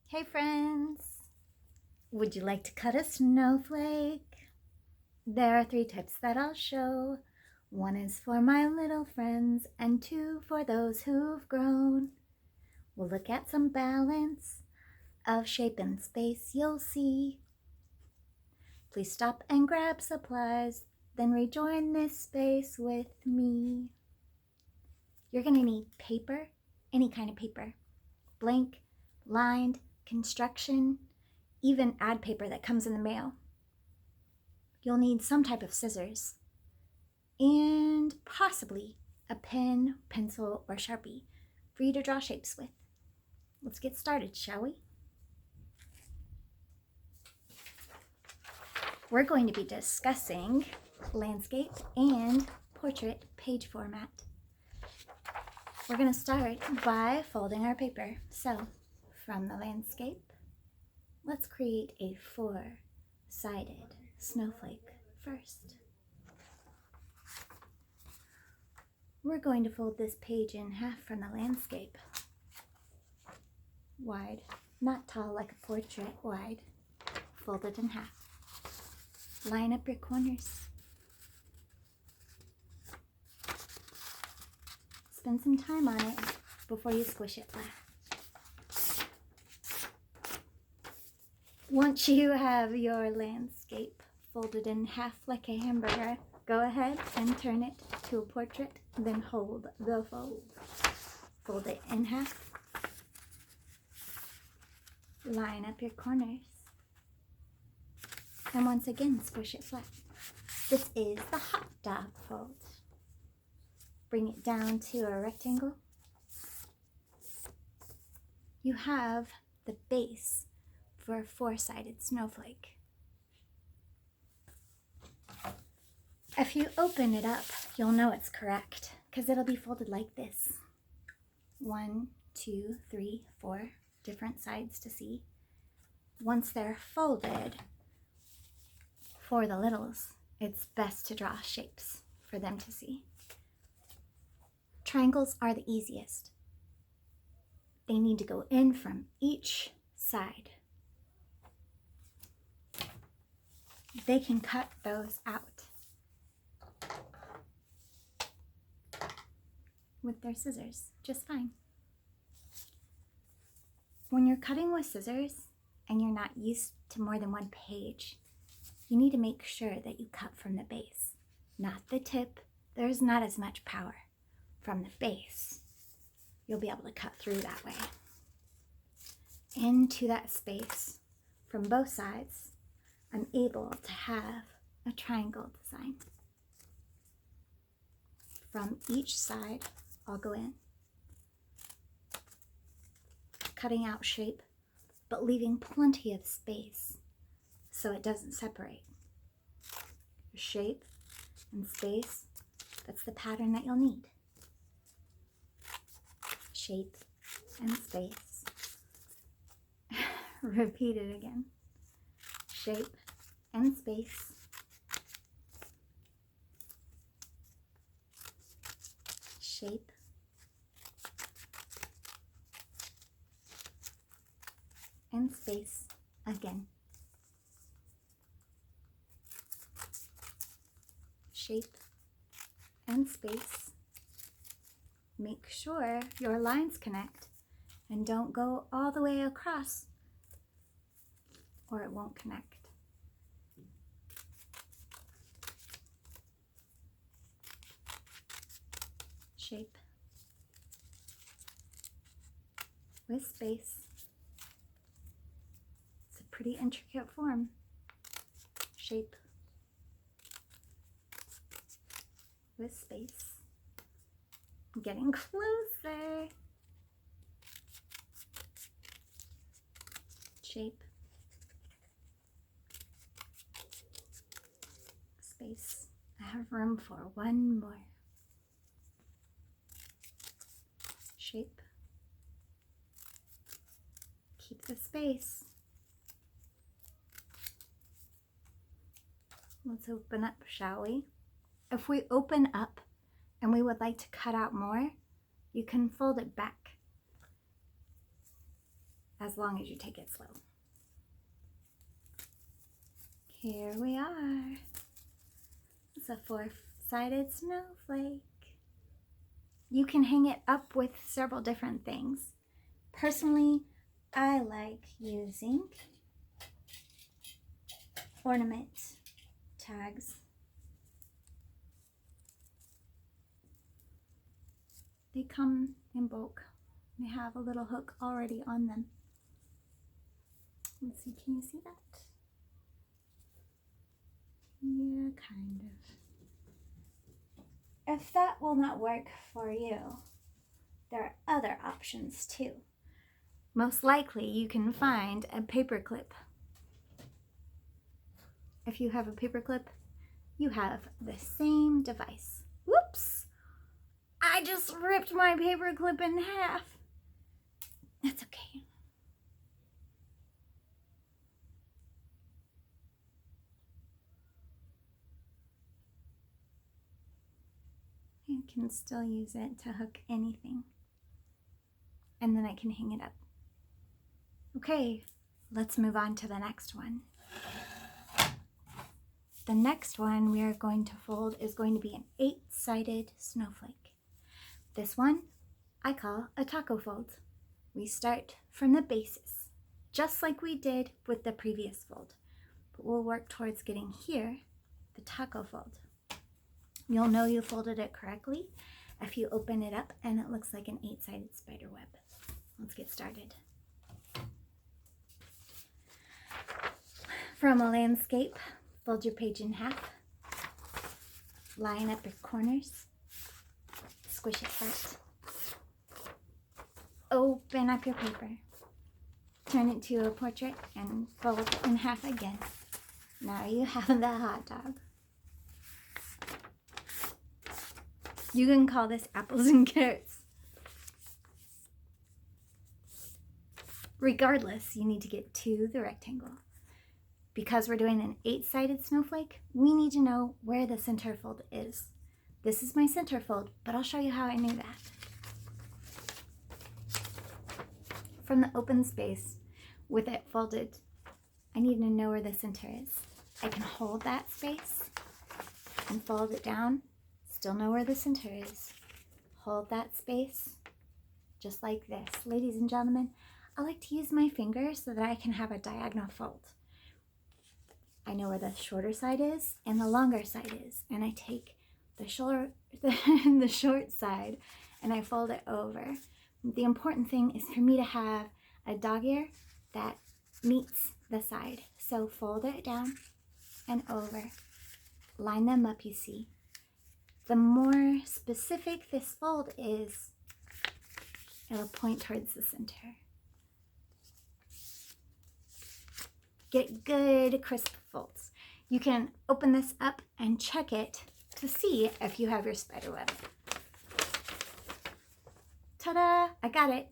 Hey friends! Would you like to cut a snowflake? There are 3 types that I'll show. 1 is for my little friends and 2 for those who've grown. We'll look at some balance of shape and space you'll see. Please stop and grab supplies, then rejoin this space with me. You're gonna need paper, any kind of paper, blank, lined, construction, even ad paper that comes in the mail. You'll need some type of scissors and possibly a pen, pencil, or Sharpie for you to draw shapes with. Let's get started, shall we? We're going to be discussing landscape and portrait page format. We're going to start by folding our paper. So, from the landscape, let's create a 4-sided snowflake first. We're going to fold this page in half from the landscape. Wide, not tall like a portrait, wide. Fold it in half. Line up your corners. Spend some time on it before you squish it flat. Once you have your landscape folded in half like a hamburger, go ahead and turn it to a portrait, then hold the fold. Fold it in half. Line up your corners. And once again, squish it flat. This is the hot dog fold. Bring it down to a rectangle. You have the base for a 4-sided snowflake. If you open it up, you'll know it's correct because it'll be folded like this. 1, 2, 3, 4 different sides to see. Once they're folded, for the littles, it's best to draw shapes for them to see. Triangles are the easiest. They need to go in from each side. They can cut those out with their scissors, just fine. When you're cutting with scissors and you're not used to more than one page, you need to make sure that you cut from the base, not the tip. There's not as much power from the base. You'll be able to cut through that way. Into that space from both sides, I'm able to have a triangle design. From each side, I'll go in, cutting out shape, but leaving plenty of space so it doesn't separate. Shape and space, that's the pattern that you'll need. Shape and space. Repeat it again. Shape and space. Shape and space again. Shape and space. Make sure your lines connect and don't go all the way across or it won't connect. Shape with space. It's a pretty intricate form. Shape with space. I'm getting closer. Shape, space. I have room for one more. Shape. Keep the space. Let's open up, shall we? If we open up and we would like to cut out more, you can fold it back as long as you take it slow. Here we are. It's a four-sided snowflake. You can hang it up with several different things. Personally, I like using ornament tags. They come in bulk. They have a little hook already on them. Let's see, can you see that? Yeah, kind of. If that will not work for you, there are other options too. Most likely you can find a paper clip. If you have a paper clip, you have the same device. Whoops! I just ripped my paper clip in half. That's okay. I can still use it to hook anything. And then I can hang it up. Okay, let's move on to the next one. The next one we are going to fold is going to be an 8-sided snowflake. This one I call a taco fold. We start from the basis, just like we did with the previous fold, but we'll work towards getting here, the taco fold. You'll know you folded it correctly if you open it up and it looks like an 8-sided spider web. Let's get started. From a landscape, fold your page in half, line up your corners, squish it flat, open up your paper, turn it to a portrait and fold in half again. Now you have the hot dog. You can call this apples and carrots. Regardless, you need to get to the rectangle. Because we're doing an 8-sided snowflake, we need to know where the center fold is. This is my center fold, but I'll show you how I knew that. From the open space, with it folded, I need to know where the center is. I can hold that space and fold it down, still know where the center is. Hold that space, just like this. Ladies and gentlemen, I like to use my fingers so that I can have a diagonal fold. I know where the shorter side is and the longer side is, and I take the short side and I fold it over. The important thing is for me to have a dog ear that meets the side. So fold it down and over. Line them up, you see. The more specific this fold is, it'll point towards the center. Get good crisp folds. You can open this up and check it to see if you have your spider web. Ta-da! I got it.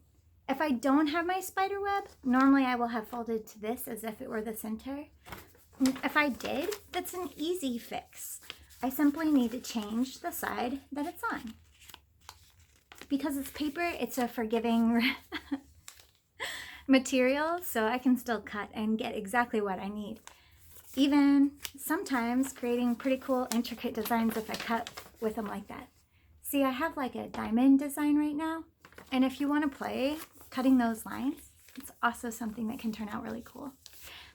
If I don't have my spider web, normally I will have folded to this as if it were the center. If I did, that's an easy fix. I simply need to change the side that it's on. Because it's paper, it's a forgiving material, so I can still cut and get exactly what I need. Even sometimes creating pretty cool intricate designs if I cut with them like that. See, I have like a diamond design right now, and if you want to play cutting those lines, it's also something that can turn out really cool.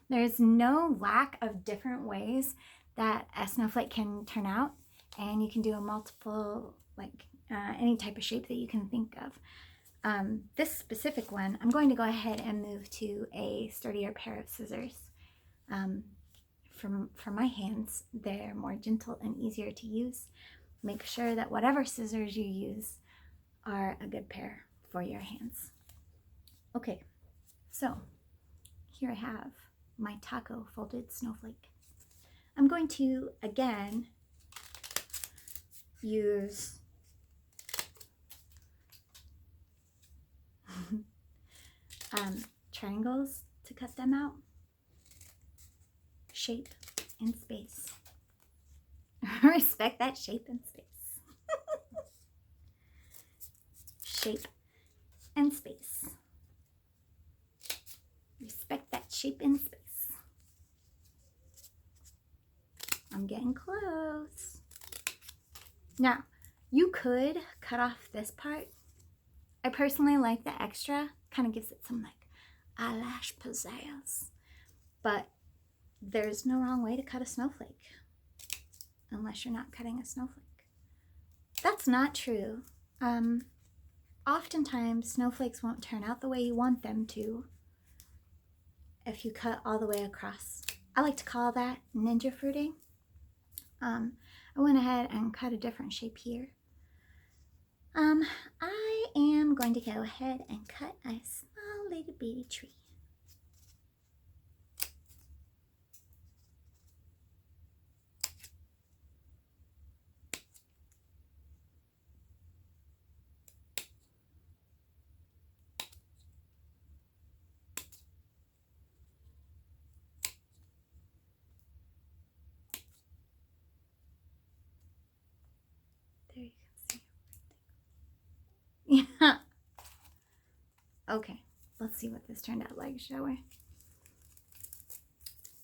There's no lack of different ways that a snowflake can turn out, and you can do a multiple, like any type of shape that you can think of. This specific one, I'm going to go ahead and move to a sturdier pair of scissors. For my hands, they're more gentle and easier to use. Make sure that whatever scissors you use are a good pair for your hands. Okay, so here I have my taco folded snowflake. I'm going to, again, use triangles to cut them out. Shape and space. Respect that shape and space. Shape and space. shape in space. I'm getting close. Now, you could cut off this part. I personally like the extra, kind of gives it some like eyelash pizzazz. But there's no wrong way to cut a snowflake, unless you're not cutting a snowflake. That's not true. Oftentimes, snowflakes won't turn out the way you want them to if you cut all the way across. I like to call that ninja fruiting. I went ahead and cut a different shape here. I am going to go ahead and cut a small little bitty tree. There you can see everything. Yeah. Okay, let's see what this turned out like, shall we?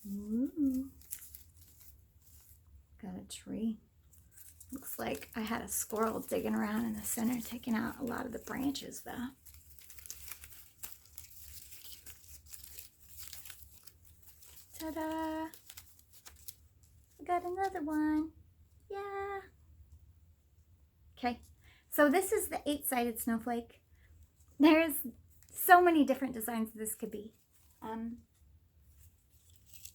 Ooh. Got a tree. Looks like I had a squirrel digging around in the center, taking out a lot of the branches though. Ta-da! I got another one. Yeah. Okay, so this is the 8-sided snowflake. There's so many different designs this could be.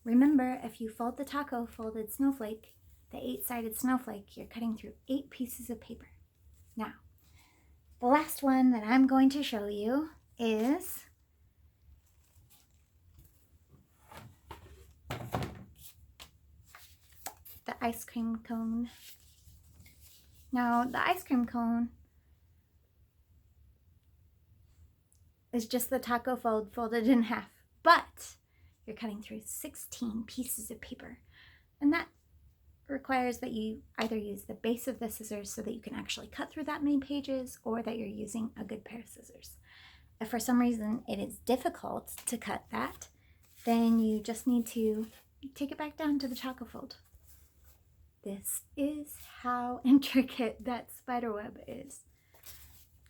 Remember, if you fold the taco folded snowflake, the 8-sided snowflake, you're cutting through 8 pieces of paper. Now, the last one that I'm going to show you is the ice cream cone. Now, the ice cream cone is just the taco fold folded in half, but you're cutting through 16 pieces of paper, and that requires that you either use the base of the scissors so that you can actually cut through that many pages, or that you're using a good pair of scissors. If for some reason it is difficult to cut that, then you just need to take it back down to the taco fold. This is how intricate that spider web is.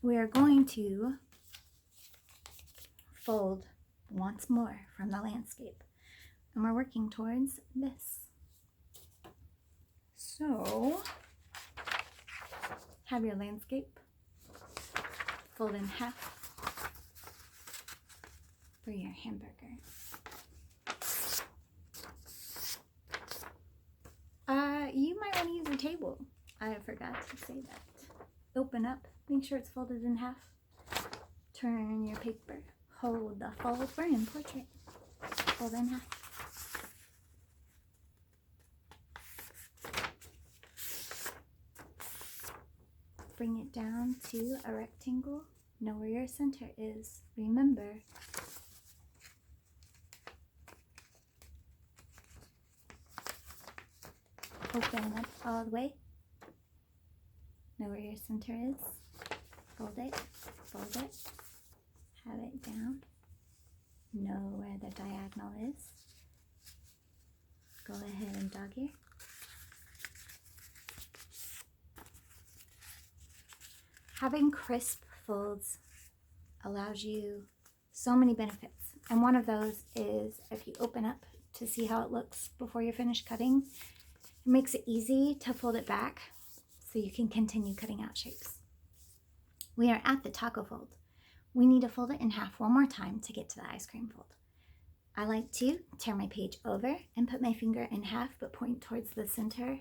We are going to fold once more from the landscape, and we're working towards this. So, have your landscape, fold in half for your hamburger. You might want to use a table. I forgot to say that. Open up, make sure it's folded in half. Turn your paper, hold the fold for in portrait. Fold in half. Bring it down to a rectangle. Know where your center is. Remember, open up all the way. Know where your center is. Fold it, have it down. Know where the diagonal is. Go ahead and dog ear. Having crisp folds allows you so many benefits, and one of those is if you open up to see how it looks before you're finished cutting, it makes it easy to fold it back so you can continue cutting out shapes. We are at the taco fold. We need to fold it in half one more time to get to the ice cream fold. I like to turn my page over and put my finger in half but point towards the center.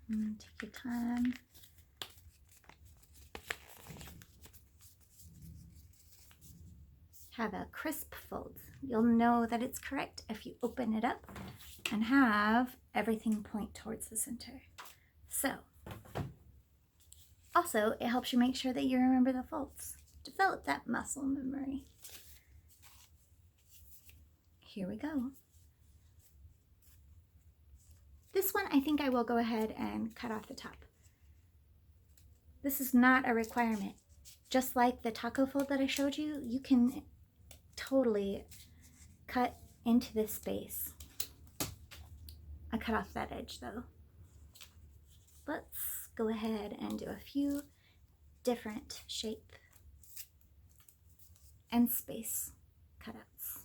And take your time. Have a crisp fold. You'll know that it's correct if you open it up and have everything point towards the center. So, also it helps you make sure that you remember the folds. Develop that muscle memory. Here we go. This one, I think I will go ahead and cut off the top. This is not a requirement. Just like the taco fold that I showed you, you can totally cut into this space. I cut off that edge though. Let's go ahead and do a few different shape and space cutouts.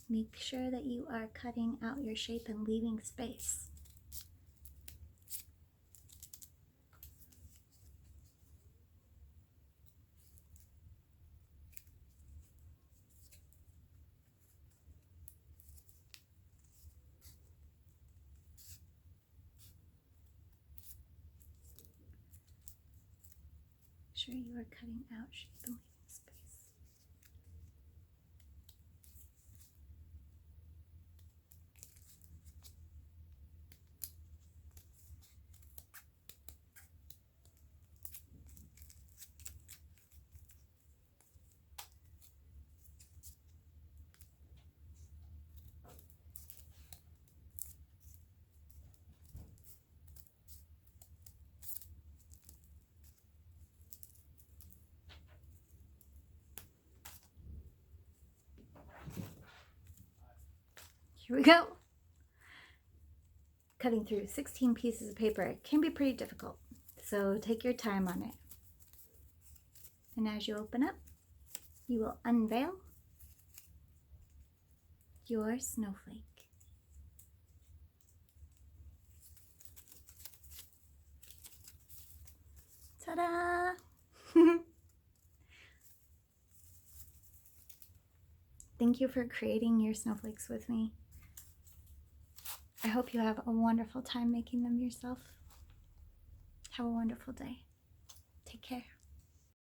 Make sure that you are cutting out your shape and leaving space. Make sure you are cutting out shape and leaving space. Here we go. Cutting through 16 pieces of paper can be pretty difficult, so take your time on it. And as you open up, you will unveil your snowflake. Ta-da! Thank you for creating your snowflakes with me. I hope you have a wonderful time making them yourself. Have a wonderful day. Take care.